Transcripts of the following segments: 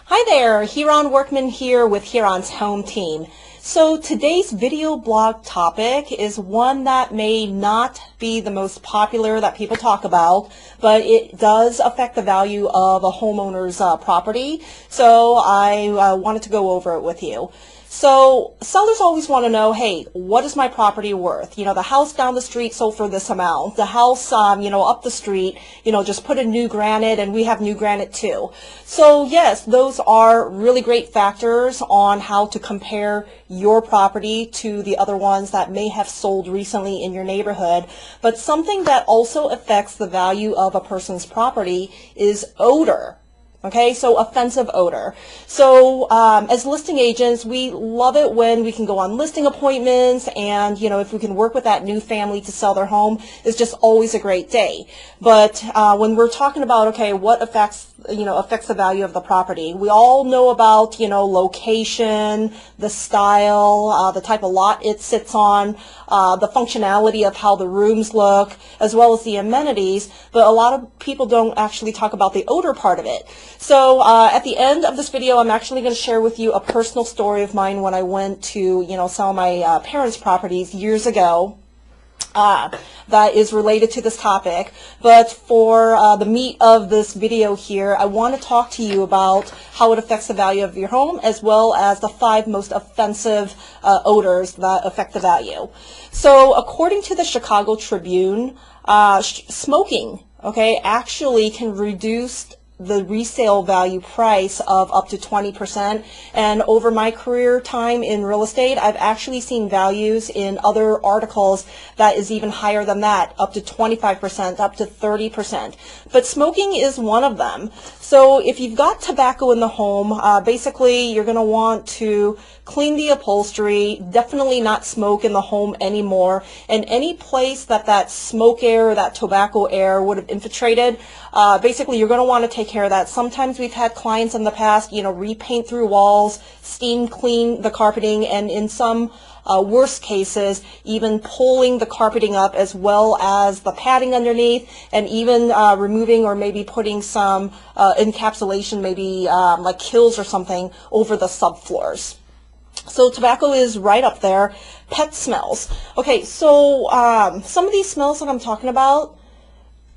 Hi there, Heeran Workman here with Heeran's Home Team. So today's video blog topic is one that may not be the most popular that people talk about, but it does affect the value of a homeowner's property. So I wanted to go over it with you. So sellers always want to know, hey, what is my property worth? The house down the street sold for this amount. The house, up the street, just put in new granite, and we have new granite too. So yes, those are really great factors on how to compare your property to the other ones that may have sold recently in your neighborhood. But something that also affects the value of a person's property is odor. Okay, so offensive odor. So as listing agents, we love it when we can go on listing appointments, and if we can work with that new family to sell their home, it's just always a great day. But when we're talking about, okay, what affects the value of the property, we all know about location, the style, the type of lot it sits on, the functionality of how the rooms look, as well as the amenities. But a lot of people don't actually talk about the odor part of it. So at the end of this video, I'm actually going to share with you a personal story of mine when I went to sell my parents' properties years ago. That is related to this topic. But for the meat of this video here, I want to talk to you about how it affects the value of your home, as well as the 5 most offensive odors that affect the value. So according to the Chicago Tribune, smoking, actually can reduce the resale value price of up to 20%. And over my career time in real estate, I've actually seen values in other articles that is even higher than that, up to 25%, up to 30%. But smoking is one of them. So if you've got tobacco in the home, basically you're going to want to clean the upholstery, definitely not smoke in the home anymore, and any place that smoke air or that tobacco air would have infiltrated, basically you're going to want to take care of that. Sometimes we've had clients in the past, repaint through walls, steam clean the carpeting, and in some worst cases, even pulling the carpeting up as well as the padding underneath, and even removing or maybe putting some encapsulation, maybe like kills or something, over the subfloors. So tobacco is right up there. Pet smells. Okay, so some of these smells that I'm talking about,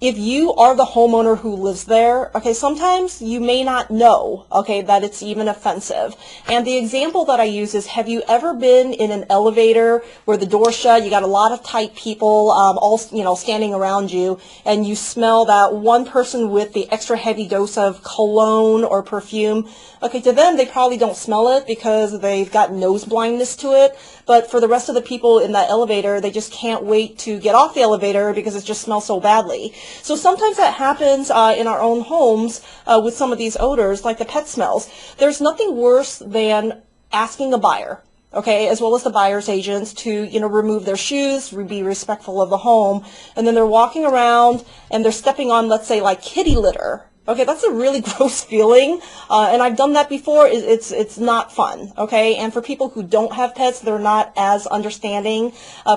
if you are the homeowner who lives there, sometimes you may not know, that it's even offensive. And the example that I use is, have you ever been in an elevator where the door's shut, you got a lot of tight people, all, standing around you, and you smell that one person with the extra heavy dose of cologne or perfume? To them, they probably don't smell it because they've got nose blindness to it. But for the rest of the people in that elevator, they just can't wait to get off the elevator because it just smells so badly. So sometimes that happens in our own homes with some of these odors, like the pet smells. There's nothing worse than asking a buyer, as well as the buyer's agents, to remove their shoes, be respectful of the home, and then they're walking around and they're stepping on, let's say, like kitty litter. That's a really gross feeling, and I've done that before. It's not fun, and for people who don't have pets, they're not as understanding.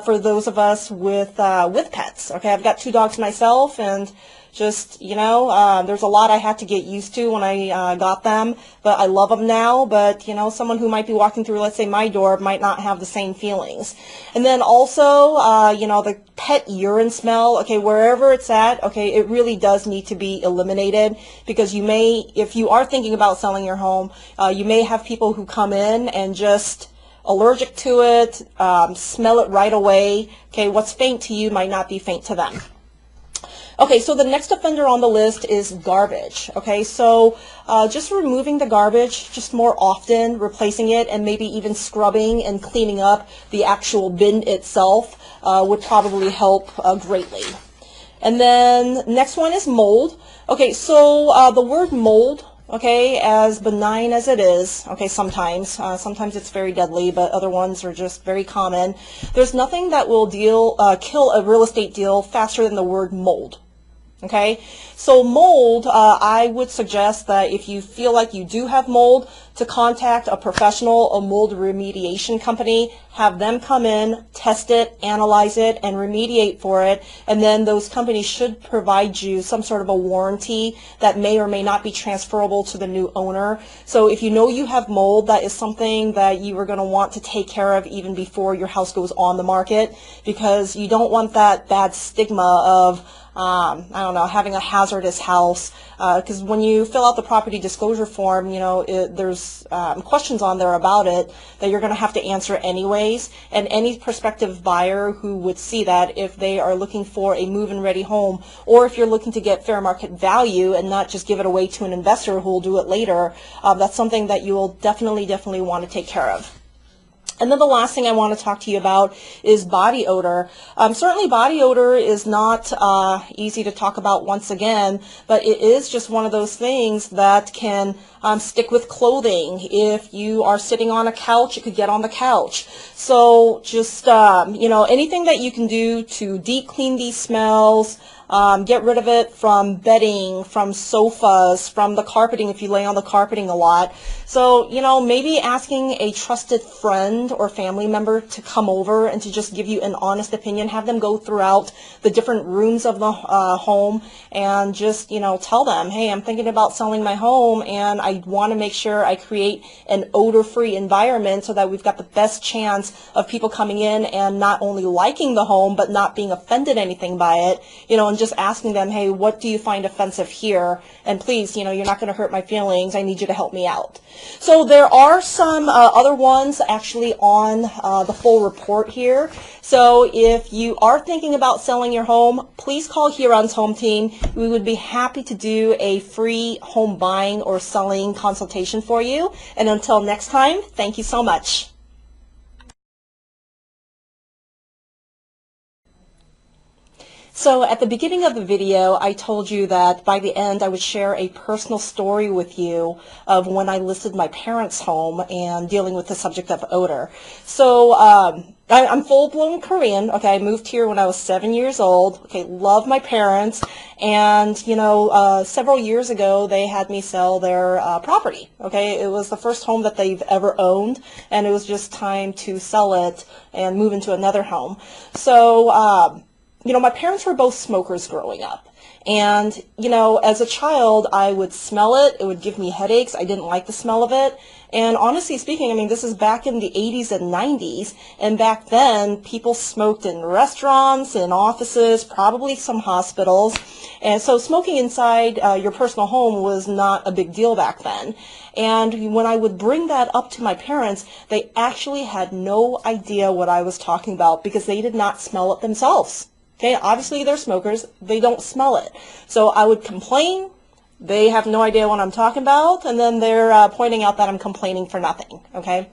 For those of us with pets, I've got 2 dogs myself, and just, there's a lot I had to get used to when I got them, but I love them now. But, someone who might be walking through, let's say, my door might not have the same feelings. And then also, the pet urine smell, wherever it's at, it really does need to be eliminated, because you may, if you are thinking about selling your home, you may have people who come in and just allergic to it, smell it right away. What's faint to you might not be faint to them. So the next offender on the list is garbage. So just removing the garbage just more often, replacing it, and maybe even scrubbing and cleaning up the actual bin itself would probably help greatly. And then next one is mold. So the word mold, as benign as it is, sometimes it's very deadly, but other ones are just very common. There's nothing that will kill a real estate deal faster than the word mold. Okay, so mold, I would suggest that if you feel like you do have mold, to contact a professional, a mold remediation company, have them come in, test it, analyze it, and remediate for it, and then those companies should provide you some sort of a warranty that may or may not be transferable to the new owner. So if you know you have mold, that is something that you are going to want to take care of even before your house goes on the market, because you don't want that bad stigma of I don't know, having a hazardous house, because when you fill out the property disclosure form, you know, there's questions on there about it that you're going to have to answer anyways, and any prospective buyer who would see that, if they are looking for a move-in ready home, or if you're looking to get fair market value and not just give it away to an investor who will do it later, that's something that you will definitely want to take care of. And then the last thing I want to talk to you about is body odor. Certainly body odor is not easy to talk about once again, but it is just one of those things that can stick with clothing. If you are sitting on a couch, it could get on the couch. So just, you know, anything that you can do to deep clean these smells, get rid of it from bedding, from sofas, from the carpeting if you lay on the carpeting a lot. So, you know, maybe asking a trusted friend or family member to come over and to just give you an honest opinion, have them go throughout the different rooms of the home and just, you know, tell them, hey, I'm thinking about selling my home and I want to make sure I create an odor-free environment so that we've got the best chance of people coming in and not only liking the home but not being offended anything by it, you know, and just asking them, hey, what do you find offensive here? And please, you know, you're not going to hurt my feelings. I need you to help me out. So there are some other ones actually on the full report here. So if you are thinking about selling your home, please call Heeran's Home Team. We would be happy to do a free home buying or selling consultation for you. And until next time, thank you so much. So at the beginning of the video, I told you that by the end I would share a personal story with you of when I listed my parents' home and dealing with the subject of odor. So I'm full-blown Korean. Okay, I moved here when I was 7 years old. Okay, love my parents, and you know, several years ago they had me sell their property. Okay, it was the first home that they've ever owned, and it was just time to sell it and move into another home. So you know, my parents were both smokers growing up. And, you know, as a child, I would smell it. It would give me headaches. I didn't like the smell of it. And honestly speaking, I mean, this is back in the 80s and 90s. And back then, people smoked in restaurants, in offices, probably some hospitals. And so smoking inside your personal home was not a big deal back then. And when I would bring that up to my parents, they actually had no idea what I was talking about because they did not smell it themselves. Okay, obviously they're smokers, they don't smell it. So I would complain, they have no idea what I'm talking about, and then they're pointing out that I'm complaining for nothing, okay?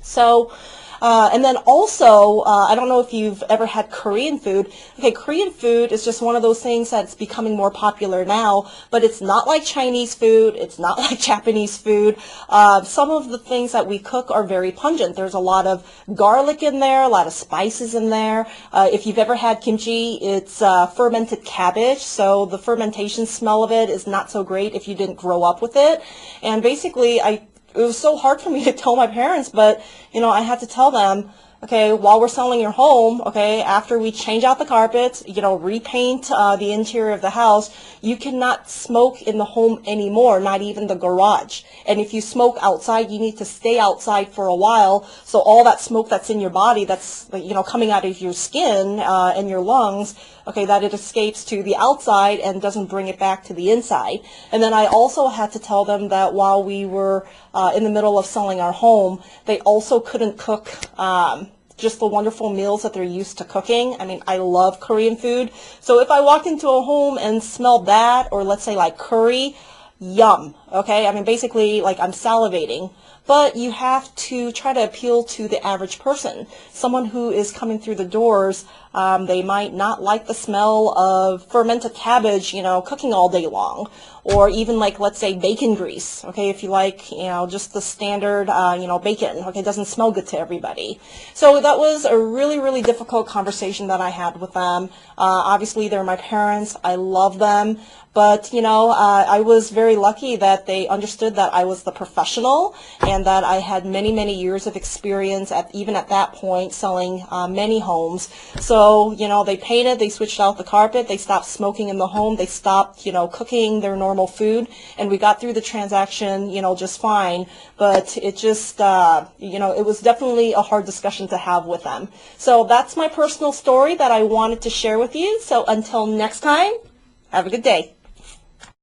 So, and then also, I don't know if you've ever had Korean food. Okay, Korean food is just one of those things that's becoming more popular now, but it's not like Chinese food, it's not like Japanese food. Some of the things that we cook are very pungent. There's a lot of garlic in there, a lot of spices in there. If you've ever had kimchi, it's fermented cabbage, so the fermentation smell of it is not so great if you didn't grow up with it. And basically, it was so hard for me to tell my parents, but, you know, I had to tell them, okay, while we're selling your home, okay, after we change out the carpets, you know, repaint the interior of the house, you cannot smoke in the home anymore, not even the garage. And if you smoke outside, you need to stay outside for a while, so all that smoke that's in your body, that's, you know, coming out of your skin and your lungs, okay, that it escapes to the outside and doesn't bring it back to the inside. And then I also had to tell them that while we were in the middle of selling our home, they also couldn't cook just the wonderful meals that they're used to cooking. I mean, I love Korean food. So if I walked into a home and smelled that, or let's say like curry, yum. okay? I mean, basically, like, I'm salivating. But you have to try to appeal to the average person. Someone who is coming through the doors, they might not like the smell of fermented cabbage, you know, cooking all day long. Or even like, let's say, bacon grease, okay? If you like, you know, just the standard, you know, bacon, okay? It doesn't smell good to everybody. So that was a really, really difficult conversation that I had with them. Obviously, they're my parents. I love them. But, you know, I was very lucky that they understood that I was the professional and that I had many, many years of experience even at that point selling many homes. So, you know, they painted, they switched out the carpet, they stopped smoking in the home, they stopped, you know, cooking their normal food, and we got through the transaction, you know, just fine. But it just, you know, it was definitely a hard discussion to have with them. So that's my personal story that I wanted to share with you. So until next time, have a good day.